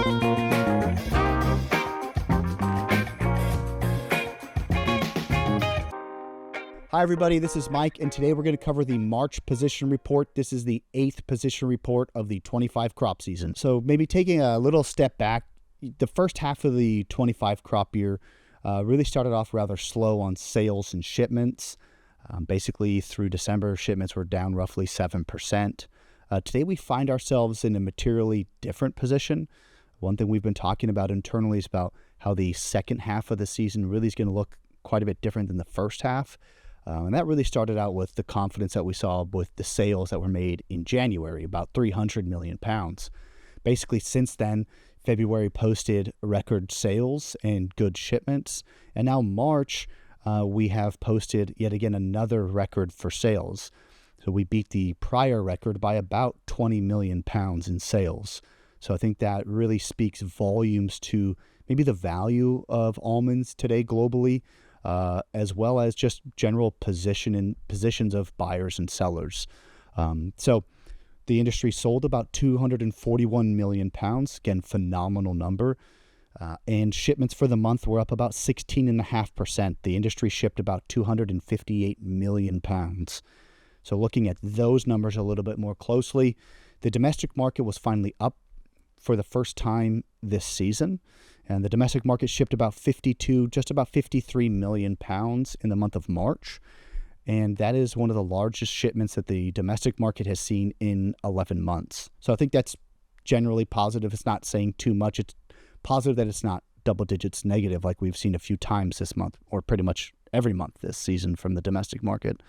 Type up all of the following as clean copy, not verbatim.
Hi, everybody. This is Mike, and today we're going to cover the March position report. This is the 8th position report of the 25 crop season. So maybe taking a little step back, the first half of the 25 crop year really started off rather slow on sales and shipments. Basically, through December, shipments were down roughly 7%. Today, we find ourselves in a materially different position. One thing we've been talking about internally is about how the second half of the season really is going to look quite a bit different than the first half. And that really started out with the confidence that we saw with the sales that were made in January, about 300 million pounds. Basically, since then, February posted record sales and good shipments. And now March, we have posted yet again another record for sales. So we beat the prior record by about 20 million pounds in sales. So I think that really speaks volumes to maybe the value of almonds today globally, as well as just general positions of buyers and sellers. So the industry sold about 241 million pounds, again, phenomenal number. And shipments for the month were up about 16.5%. The industry shipped about 258 million pounds. So looking at those numbers a little bit more closely, the domestic market was finally up for the first time this season. And the domestic market shipped about just about 53 million pounds in the month of March. And that is one of the largest shipments that the domestic market has seen in 11 months. So I think that's generally positive. It's not saying too much. It's positive that it's not double digits negative like we've seen a few times this month, or pretty much every month this season from the domestic market.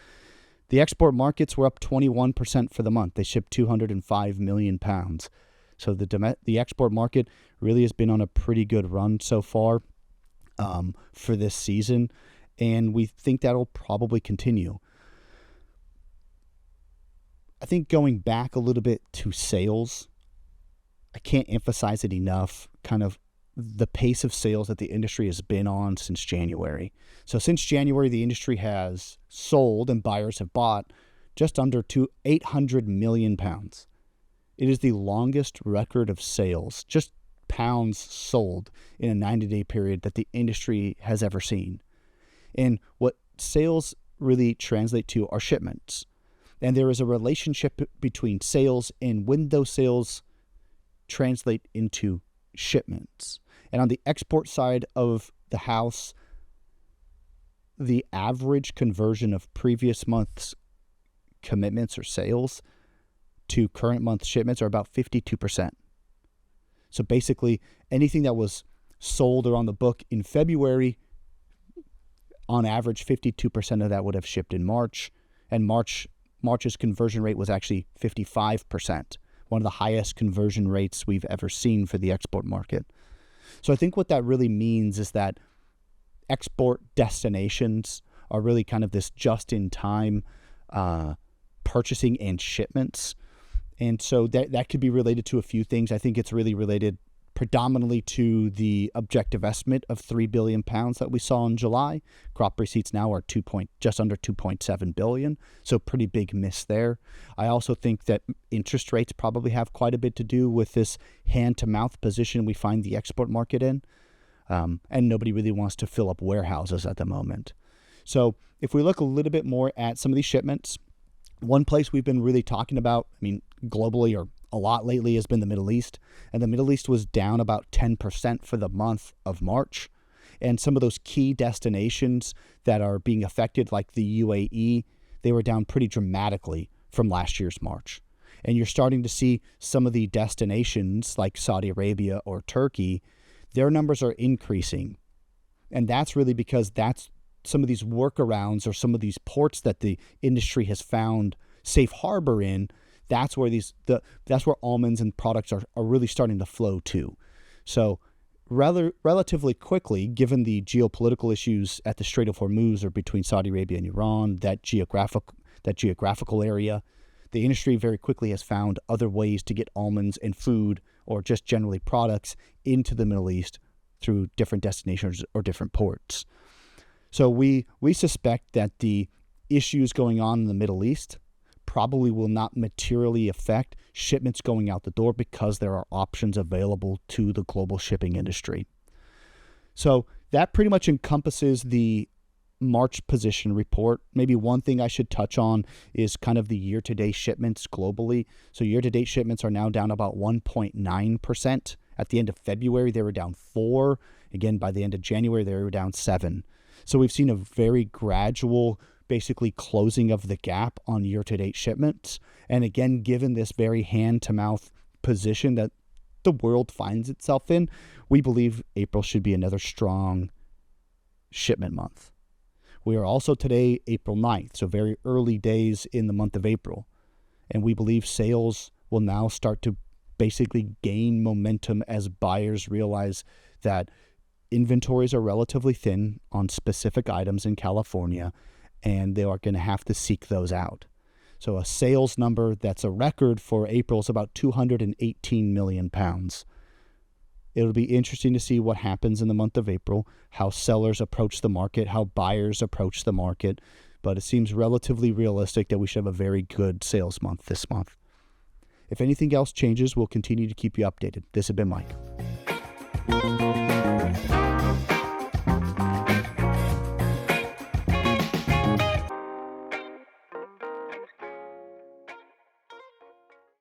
The export markets were up 21% for the month. They shipped 205 million pounds. So the export market really has been on a pretty good run so far for this season, and we think that'll probably continue. I think going back a little bit to sales, I can't emphasize it enough, kind of the pace of sales that the industry has been on since January. So since January, the industry has sold and buyers have bought just under 800 million pounds. It is the longest record of sales, just pounds sold in a 90-day period, that the industry has ever seen. And what sales really translate to are shipments. And there is a relationship between sales and when those sales translate into shipments. And on the export side of the house, the average conversion of previous month's commitments or sales to current month shipments are about 52%. So basically, anything that was sold or on the book in February, on average, 52% of that would have shipped in March. And March's conversion rate was actually 55%, one of the highest conversion rates we've ever seen for the export market. So I think what that really means is that export destinations are really kind of this just-in-time purchasing and shipments. And so that could be related to a few things. I think it's really related predominantly to the objective estimate of 3 billion pounds that we saw in July. Crop receipts now are just under 2.7 billion. So pretty big miss there. I also think that interest rates probably have quite a bit to do with this hand-to-mouth position we find the export market in. And nobody really wants to fill up warehouses at the moment. So if we look a little bit more at some of these shipments, one place we've been really talking about, globally or a lot lately, has been the Middle East. And the Middle East was down about 10% for the month of March. And some of those key destinations that are being affected, like the UAE, they were down pretty dramatically from last year's March. And you're starting to see some of the destinations like Saudi Arabia or Turkey, their numbers are increasing. And that's really because that's some of these workarounds or some of these ports that the industry has found safe harbor in. That's where that's where almonds and products are really starting to flow to. So relatively quickly, given the geopolitical issues at the Strait of Hormuz or between Saudi Arabia and Iran, that geographical area, the industry very quickly has found other ways to get almonds and food, or just generally products, into the Middle East through different destinations or different ports. So we suspect that the issues going on in the Middle East probably will not materially affect shipments going out the door because there are options available to the global shipping industry. So that pretty much encompasses the March position report. Maybe one thing I should touch on is kind of the year-to-date shipments globally. So year-to-date shipments are now down about 1.9%. At the end of February, they were down 4%. Again, by the end of January, they were down 7%. So we've seen a very gradual, basically closing of the gap on year-to-date shipments. And again, given this very hand-to-mouth position that the world finds itself in, we believe April should be another strong shipment month. We are also today April 9th, so very early days in the month of April. And we believe sales will now start to basically gain momentum as buyers realize that inventories are relatively thin on specific items in California, and they are going to have to seek those out. So a sales number that's a record for April is about 218 million pounds. It'll be interesting to see what happens in the month of April, how sellers approach the market, how buyers approach the market, but it seems relatively realistic that we should have a very good sales month this month. If anything else changes, we'll continue to keep you updated. This has been Mike.